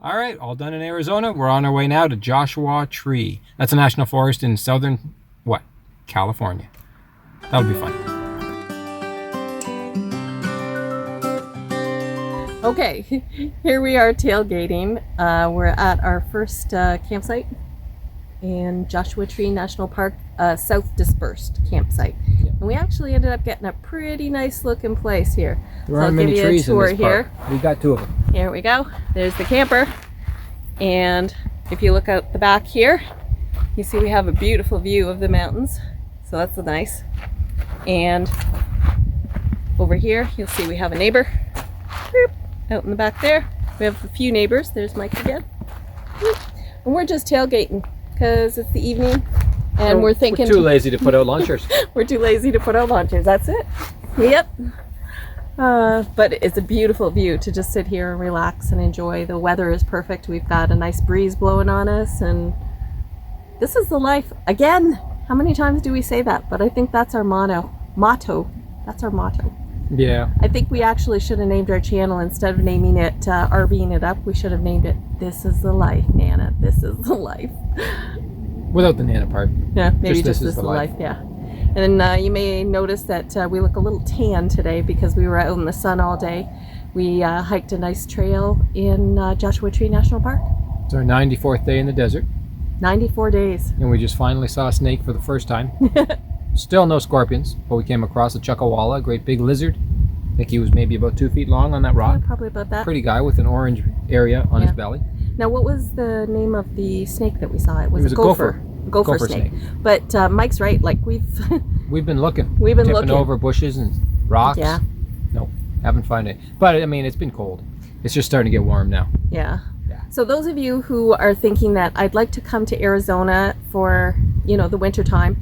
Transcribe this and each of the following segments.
All right, all done in Arizona. We're on our way now to Joshua Tree. That's a national forest in southern, California. That'll be fun. Okay, here we are tailgating. We're at our first campsite in Joshua Tree National Park, South Dispersed campsite. Yep. And we actually ended up getting a pretty nice looking place here. There aren't many trees in this park. We got 2 of them. Here we go. There's the camper. And if you look out the back here, you see we have a beautiful view of the mountains. So that's nice. And over here, you'll see we have a neighbor. Boop, out in the back there. We have a few neighbors. There's Mike again. Boop. And we're just tailgating because it's the evening. And we're thinking... We're too lazy to put out launchers. We're too lazy to put out launchers. That's it. Yep. But it's a beautiful view to just sit here and relax and enjoy. The weather is perfect. We've got a nice breeze blowing on us, and this is the life. Again, how many times do we say that? But I think that's our motto. That's our motto. Yeah. I think we actually should have named our channel, instead of naming it RVing It Up, we should have named it This is the Life, Nana. This is the life. Without the Nana part. Yeah, maybe just this is the life. Yeah. And you may notice that we look a little tan today because we were out in the sun all day. We hiked a nice trail in Joshua Tree National Park. It's our 94th day in the desert. 94 days. And we just finally saw a snake for the first time. Still no scorpions, but we came across a chuckawalla, a great big lizard. I think he was maybe about 2 feet long on that rock. Yeah, probably about that. Pretty guy with an orange area on his belly. Now, what was the name of the snake that we saw? It was a gopher. Gopher snake. But Mike's right. Like we've been looking. We've been tipping looking over bushes and rocks. Yeah. No, haven't found it. But I mean, it's been cold. It's just starting to get warm now. Yeah. So those of you who are thinking that I'd like to come to Arizona for, the winter time,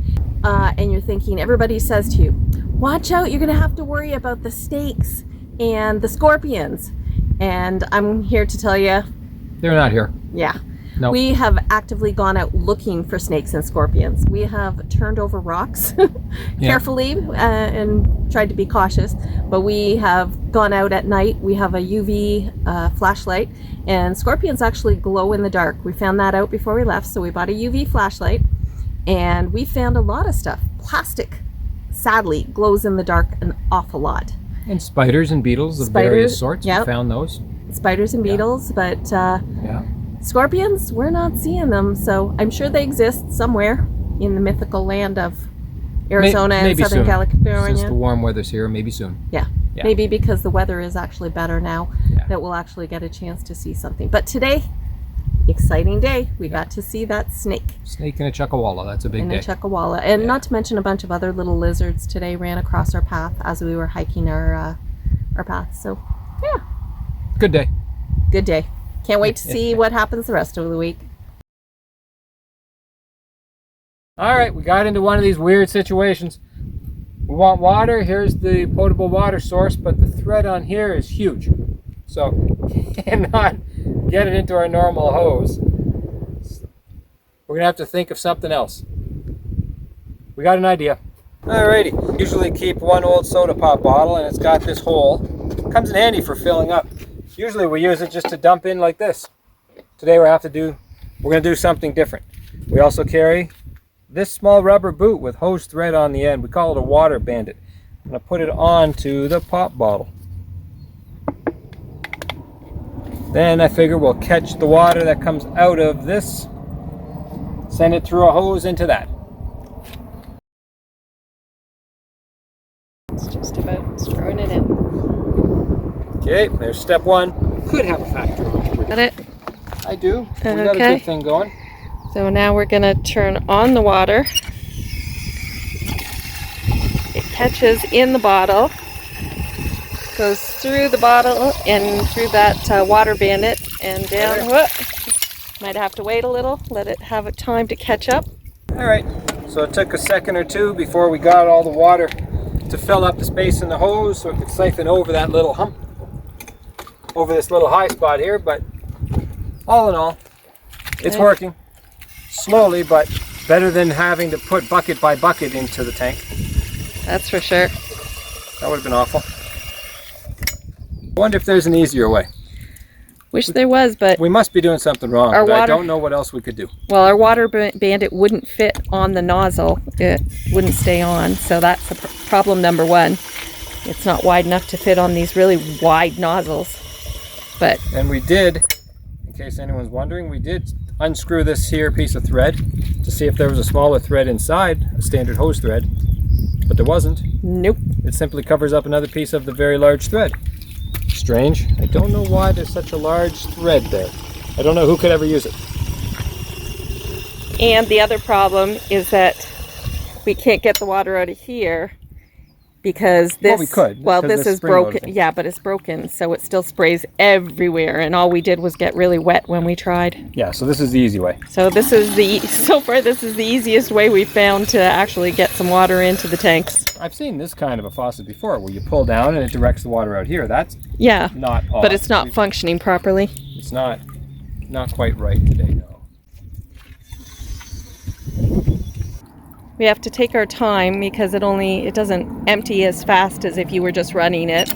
and you're thinking, everybody says to you, watch out, you're going to have to worry about the snakes and the scorpions. And I'm here to tell you, they're not here. Yeah. No. We have actively gone out looking for snakes and scorpions. We have turned over rocks carefully and tried to be cautious, but we have gone out at night. We have a UV flashlight, and scorpions actually glow in the dark. We found that out before we left, so we bought a UV flashlight, and we found a lot of stuff. Plastic, sadly, glows in the dark an awful lot. And spiders and beetles of various sorts. Yep. We found those. Spiders and beetles, but scorpions, we're not seeing them, so I'm sure they exist somewhere in the mythical land of Arizona and Southern California. Since the warm weather's here, maybe soon. Yeah. Maybe because the weather is actually better now, that we'll actually get a chance to see something. But today, exciting day. We got to see that snake. Snake and a chuckawalla. That's a big day. And a chuckawalla. And not to mention a bunch of other little lizards today ran across our path as we were hiking our path. So, yeah. Good day. Good day. Can't wait to see what happens the rest of the week. All right, we got into one of these weird situations. We want water. Here's the potable water source, but the thread on here is huge. So, cannot get it into our normal hose. We're going to have to think of something else. We got an idea. Alrighty, usually keep one old soda pop bottle, and it's got this hole. Comes in handy for filling up. Usually we use it just to dump in like this. Today we're going to do something different. We also carry this small rubber boot with hose thread on the end. We call it a water bandit. I'm going to put it onto the pop bottle. Then I figure we'll catch the water that comes out of this, send it through a hose into that. It's just about throwing it in. Okay, there's step one. Could have a factory. Got it? I do. We got a good thing going. So now we're going to turn on the water. It catches in the bottle, goes through the bottle and through that water bandit and down. Might have to wait a little, let it have a time to catch up. Alright, so it took a second or two before we got all the water to fill up the space in the hose so it could siphon over that little hump, over this little high spot here, but all in all, it's working. Slowly, but better than having to put bucket by bucket into the tank. That's for sure. That would have been awful. I wonder if there's an easier way. Wish there was, but We must be doing something wrong. Our But I water- don't know what else we could do. well, our water bandit wouldn't fit on the nozzle. It wouldn't stay on, so that's problem number one. It's not wide enough to fit on these really wide nozzles. But And we did, in case anyone's wondering, we did unscrew this here piece of thread to see if there was a smaller thread inside, a standard hose thread, but there wasn't. nope. It simply covers up another piece of the very large thread. Strange. I don't know why there's such a large thread there. I don't know who could ever use it. And the other problem is that we can't get the water out of here because this. Well, we could, Well, because this this is spring motor broken. thing. Yeah, but it's broken, so it still sprays everywhere. And all we did was get really wet when we tried. Yeah, so this is the easy way. So this is so far this is the easiest way we've found to actually get some water into the tanks. I've seen this kind of a faucet before where you pull down and it directs the water out here. That's Yeah, not odd. but it's not functioning properly. It's not quite right today, no. We have to take our time because it doesn't empty as fast as if you were just running it.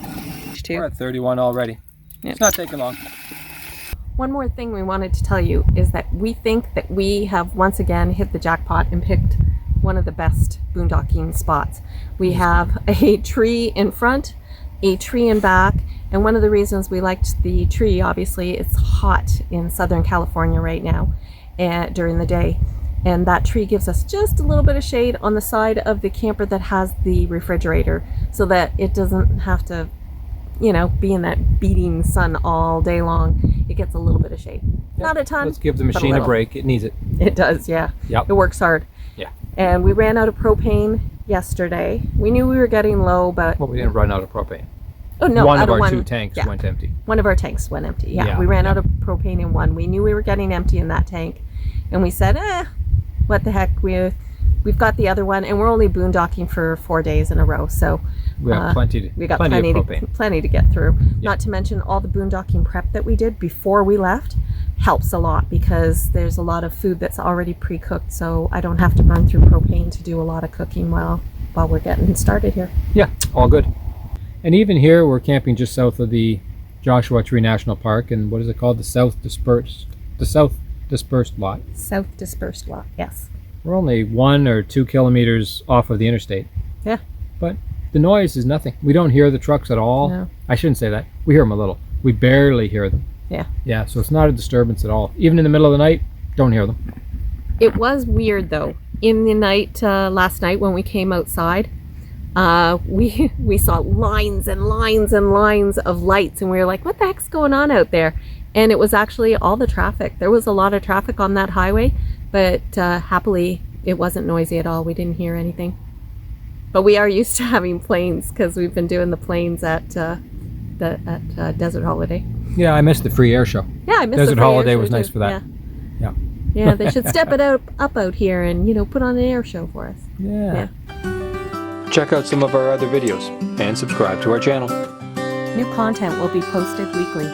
We're at 31 already. Yep. It's not taking long. One more thing we wanted to tell you is that we think that we have once again hit the jackpot and picked one of the best boondocking spots. We have a tree in front, a tree in back, and one of the reasons we liked the tree, obviously, it's hot in Southern California right now during the day. And that tree gives us just a little bit of shade on the side of the camper that has the refrigerator so that it doesn't have to, be in that beating sun all day long. It gets a little bit of shade. Not a ton. Let's give the but machine a little. break. It needs it. It does, yeah. Yep. It works hard. Yeah. And we ran out of propane yesterday. We knew we were getting low, but Well, we didn't run out of propane. oh no, One out of our one, two tanks yeah. went empty. One of our tanks went empty. Yeah, Yeah, we ran yeah. out of propane in one. We knew we were getting empty in that tank, and we said, what the heck? We've got the other one, and we're only boondocking for 4 days in a row, so We have we got plenty of propane. plenty to get through. Not to mention all the boondocking prep that we did before we left helps a lot because there's a lot of food that's already pre-cooked, so I don't have to burn through propane to do a lot of cooking while we're getting started here. Yeah, all good. And even here, we're camping just south of the Joshua Tree National Park, and what is it called? The South Dispersed Lot. South Dispersed Lot, yes. We're only 1 or 2 kilometers off of the interstate. Yeah. But the noise is nothing. We don't hear the trucks at all. No. I shouldn't say that. We hear them a little. We barely hear them. Yeah. Yeah, so it's not a disturbance at all. Even in the middle of the night, don't hear them. It was weird though. In the night, last night when we came outside, we saw lines and lines and lines of lights, and we were like, what the heck's going on out there? And it was actually all the traffic. There was a lot of traffic on that highway, but happily it wasn't noisy at all. We didn't hear anything. But we are used to having planes because we've been doing the planes at Desert Holiday. Yeah, I missed the free air show. Yeah, I missed Desert the free air Holiday show was too. nice for that. Yeah. Yeah. Yeah, they should step it up out here and put on an air show for us. Yeah. Check out some of our other videos and subscribe to our channel. New content will be posted weekly.